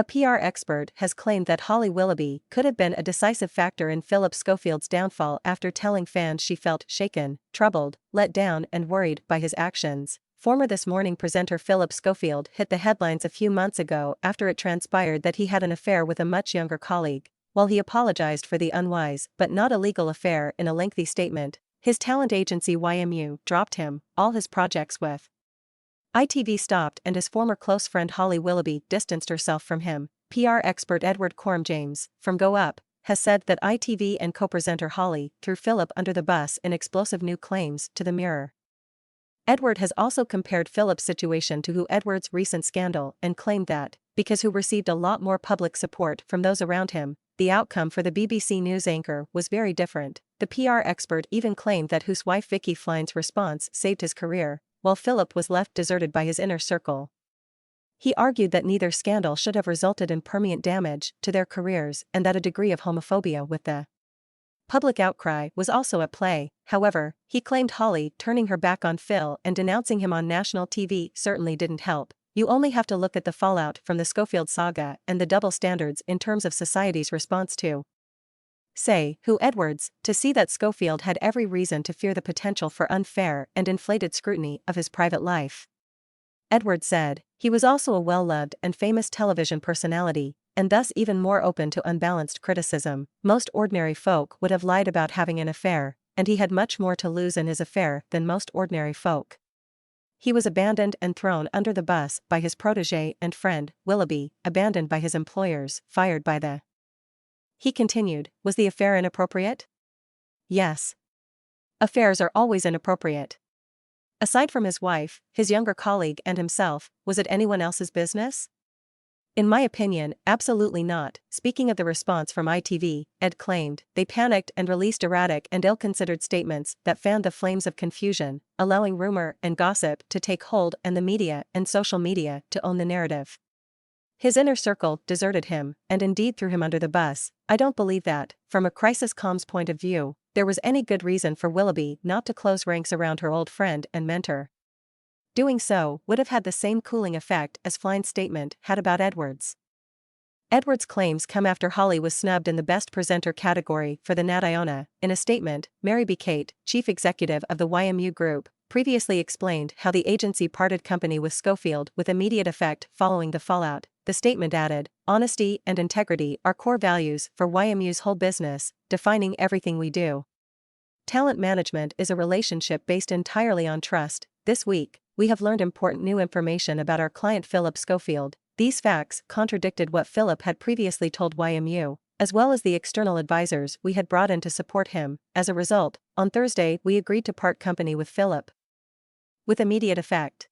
A PR expert has claimed that Holly Willoughby could have been a decisive factor in Phillip Schofield's downfall after telling fans she felt shaken, troubled, let down and worried by his actions. Former This Morning presenter Phillip Schofield hit the headlines a few months ago after it transpired that he had an affair with a much younger colleague. While he apologized for the unwise but not illegal affair in a lengthy statement, his talent agency YMU dropped him, all his projects with ITV stopped and his former close friend Holly Willoughby distanced herself from him. PR expert Edward Coram James, from Go Up, has said that ITV and co-presenter Holly threw Phillip under the bus in explosive new claims to the Mirror. Edward has also compared Phillip's situation to Edward's recent scandal and claimed that, because who received a lot more public support from those around him, the outcome for the BBC News anchor was very different. The PR expert even claimed that whose wife Vicky Flynn's response saved his career, while Phillip was left deserted by his inner circle. He argued that neither scandal should have resulted in permanent damage to their careers and that a degree of homophobia with the public outcry was also at play. However, he claimed Holly turning her back on Phil and denouncing him on national TV certainly didn't help. You only have to look at the fallout from the Schofield saga and the double standards in terms of society's response to Edwards, to see that Schofield had every reason to fear the potential for unfair and inflated scrutiny of his private life. Edwards said, he was also a well-loved and famous television personality, and thus even more open to unbalanced criticism. Most ordinary folk would have lied about having an affair, and he had much more to lose in his affair than most ordinary folk. He was abandoned and thrown under the bus by his protégé and friend, Willoughby, abandoned by his employers, fired by the. He continued, was the affair inappropriate? Yes. Affairs are always inappropriate. Aside from his wife, his younger colleague and himself, was it anyone else's business? In my opinion, absolutely not. Speaking of the response from ITV, Ed claimed, they panicked and released erratic and ill-considered statements that fanned the flames of confusion, allowing rumor and gossip to take hold and the media and social media to own the narrative. His inner circle deserted him, and indeed threw him under the bus. I don't believe that, from a crisis comms point of view, there was any good reason for Willoughby not to close ranks around her old friend and mentor. Doing so would have had the same cooling effect as Flynn's statement had about Edwards. Edwards' claims come after Holly was snubbed in the Best Presenter category for the Nat Iona. In a statement, Mary B. Kate, chief executive of the YMU Group, previously explained how the agency parted company with Schofield with immediate effect following the fallout. The statement added, honesty and integrity are core values for YMU's whole business, defining everything we do. Talent management is a relationship based entirely on trust. This week, we have learned important new information about our client Phillip Schofield. These facts contradicted what Phillip had previously told YMU, as well as the external advisors we had brought in to support him. As a result, on Thursday we agreed to part company with Phillip with immediate effect.